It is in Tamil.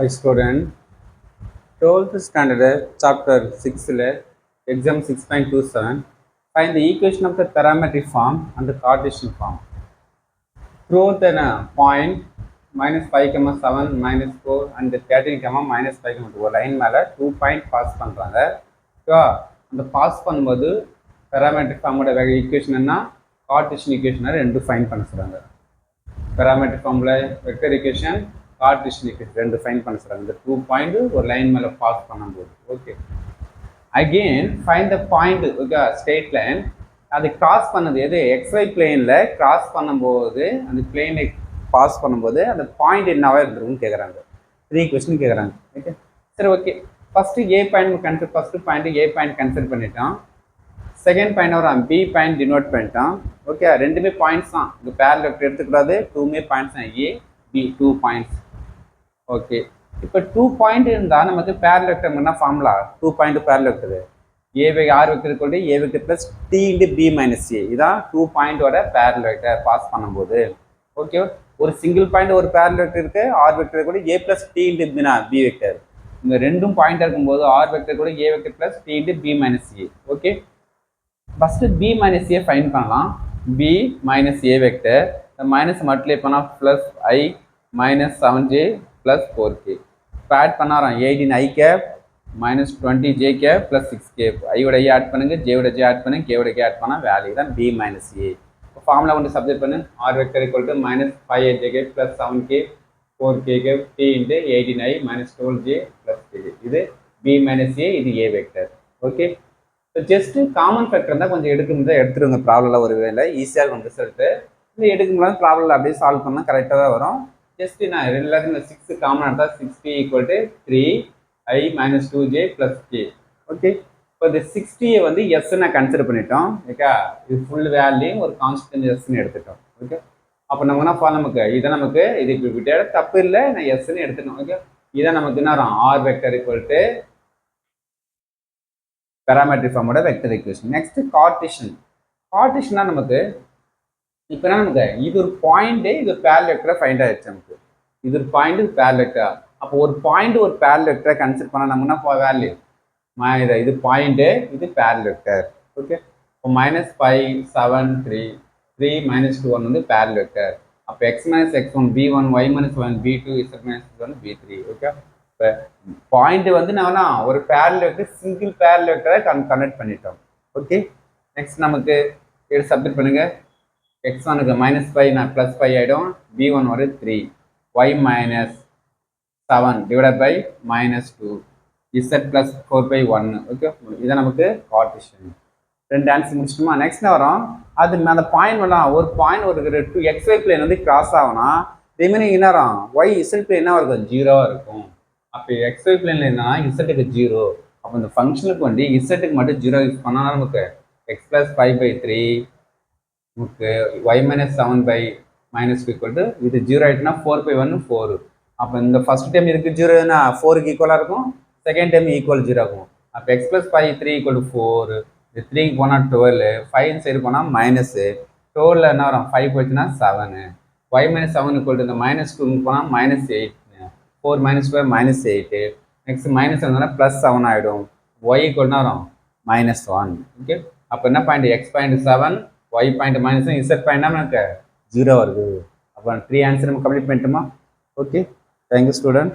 Hi student, 12th standard chapter 6 exam 6.27 find the equation of the parametric form and the Cartesian form. Throughout the point minus 5, 7, minus 4 and 13, minus 5, 2 line மேலே 2 பாயிண்ட் பாஸ் பண்ணுறாங்க. ஓகேவா? அந்த பாஸ் பண்ணும்போது பேராமெட்ரிக் ஃபார்மோட ஈக்குவேஷன் என்ன, கார்டீசியன் ஈக்குவேஷனை ரெண்டு ஃபைன் பண்ண சொல்கிறாங்க. பேராமெட்ரிக் ஃபார்மில் வெக்டர் ஈக்குவேஷன், கார்டீசியன் ஈக்குவேஷன் ரெண்டு ஃபைன் பண்ண சொல்கிறாங்க. இந்த 2 பாயிண்ட் ஒரு லைன் மேலே பாஸ் பண்ணும்போது. Okay, again find the point. Okay, straight line அது கிராஸ் பண்ணது எது, எக்ஸ்ஒய் பிளேனில் கிராஸ் பண்ணும்போது அந்த பிளேனை பாஸ் பண்ணும்போது அந்த பாயிண்ட் என்னவா இருந்திருக்குன்னு கேட்குறாங்க. 3 கொஸ்டின் கேட்குறாங்க. ஓகே, சரி, okay. First A point consider, first point A point consider பண்ணிட்டோம். செகண்ட் பாயிண்ட் வரும் பி பாயிண்ட் டினோட் பண்ணிட்டோம். ஓகே, ரெண்டுமே பாயிண்ட்ஸ் தான். இது பேரல் வெக்டர் எடுத்துக்கூடாது, 2மே பாயிண்ட்ஸ் தான். ஏ பி 2 பாயிண்ட்ஸ். ஓகே, இப்போ 2 பாயிண்ட் இருந்தால் நமக்கு பேரல் வெக்டர் என்ன formula, 2 point parallel vector a by r vector கொண்டு a vector plus t into b minus a. இதான் 2 பாயிண்டோட பேரல் வெக்டர் பாஸ் பண்ணும்போது. ஓகே, ஒரு சிங்கிள் பாயிண்ட் ஒரு பேரல் வெக்டர் இருக்கு, ஆர் வெக்டர் கூட a plus t into b vector. இந்த ரெண்டும் பாயிண்ட் இருக்கும்போது ஆர் வெக்டர் கூட a vector plus t into b minus a. Okay, first b minus a fine பண்ணலாம். B minus a vector minus multiply பண்ணால் plus i minus 7j plus 4k. இப்போ ஆட் பண்ணாராம் 18 i cap minus 20 j cap plus 6k. ஐயோட ஏ ஆட் பண்ணுங்க, ஜேயோட ஜே ஆட் பண்ணுங்க, கேவோட கே ஆட் பண்ணால் வேல்யூ தான் பி மைனஸ் ஏ. இப்போ ஃபார்முலா வந்து சப்ஜெக்ட் பண்ணு. R vector equal to minus 5 j cap plus 7k 4k cap t into 18i minus 12j plus k. இது பி மைனஸ் ஏ, இது ஏ வெக்டர். ஓகே, இப்போ ஜஸ்ட்டு காமன் ஃபேக்டர் இருந்தால் கொஞ்சம் எடுக்கும்போது எடுத்துருங்க. ப்ராப்ளம்லாம் ஒரு வேலை ஈஸியாக இருக்கும் ரிசல்ட்டு. இல்லை எடுக்கும்போது ப்ராப்ளம் அப்படியே சால்வ் பண்ணால் கரெக்டாக தான் வரும். ஜஸ்ட்டு நான் எல்லாத்தையும் இந்த 6 காமன் எடுத்தால் 6t equal to 3i minus 2j plus k. Okay, இப்போ இந்த 60 வந்து எஸ்ன்னு கன்சிடர் பண்ணிட்டோம். ஓகே, இது ஃபுல் வேல்யூ ஒரு கான்ஸ்டன்ட் எஸ்ன்னு எடுத்துட்டோம். ஓகே, அப்போ நம்ம என்ன ஃபார்ம், நமக்கு இதை நமக்கு இது இப்படி விட்டு தப்பு இல்லை, நான் எஸ்ன்னு எடுத்துட்டோம். ஓகே, இதை நமக்கு என்ன வரும், r vector equal to parametric ஃபார்மோட வெக்டர் ஈக்குவேஷன். Next Cartesian. கார்டீசியனா நமக்கு இப்போ என்ன, நமக்கு இது ஒரு பாயிண்ட்டு, இது ஒரு பேரல் வெக்டரை ஃபைண்ட் ஆயிடுச்சு. நமக்கு இது ஒரு பாயிண்ட், இது பேரல் வெக்டர். அப்போ ஒரு பாயிண்ட் ஒரு பேரல் வெக்டரை கன்சிடர் பண்ணால் நம்ம என்ன வேல்யூ, இது பாயிண்ட்டு, இது பேரல் வெக்டர். ஓகே, இப்போ மைனஸ் 5 7 3 3 மைனஸ் 2 1 வந்து பேரல் வெக்டர். அப்போ X minus x1 b1 y minus 1 b2 z minus 1 b3. Okay, இப்போ பாயிண்ட் வந்து நம்ம ஒரு பேரல் வெக்டர், சிங்கிள் பேரல் வெக்டரை கனெக்ட் பண்ணிட்டோம். ஓகே, நெக்ஸ்ட் நமக்கு இது சப்மிட் பண்ணுங்க. x1க்கு மைனஸ் 5 நான் ப்ளஸ் 5 ஆகிடும். b1 ஒரு 3 y minus 7 divide by minus 2 z plus 4/1. Okay, இதை நமக்கு கார்டீசியன். ரெண்டு ஆன்சர் முடிச்சிட்டோமா. நெக்ஸ்ட் வரும் அது அந்த பாயிண்ட் வரலாம். ஒரு பாயிண்ட் ஒரு 2 xy பிளேன் வந்து கிராஸ் ஆகும்னா ரிமைனிங் என்ன வரும், y z பிளேன் என்ன இருக்கும், 0 இருக்கும். அப்போ xy பிளேன்ல என்ன, இசட்டுக்கு 0. அப்போ இந்த ஃபங்க்ஷனுக்கு வந்து இசட்டுக்கு மட்டும் 0 யூஸ் பண்ணால் நமக்கு x ப்ளஸ் 5/3 நமக்கு y minus 7 minus equal to இது 0 ஆகிட்டுனா 4/1 4. அப்போ இந்த ஃபர்ஸ்ட் டைம் இதுக்கு 0னா 4க்கு ஈக்குவலாக இருக்கும், செகண்ட் டைம் ஈக்குவல் 0 ஆகும். அப்போ x ப்ளஸ் 5/3 ஈக்குவல் டு 4. இது 3க்கு போனால் 12, 5 சைடு போனால் மைனஸு, 12ல் என்ன வரும் 5 போச்சுன்னா 7. y மைனஸ் 7 ஈக்குவல் டு இந்த மைனஸ் 2க்கு போனால் minus 8. 4 minus 5 minus 8. Next minus வந்தோன்னா ப்ளஸ் 7 ஆகிடும். y ஈக்குவல்னா வரும் மைனஸ் 1. ஓகே, அப்போ என்ன point, x point 7, y point minus, z point நமக்கு 0 வருது. அப்போ 3 ஆன்சர் நம்ம கம்ப்ளீட் பண்ணிட்டோமா. Okay, thank you student.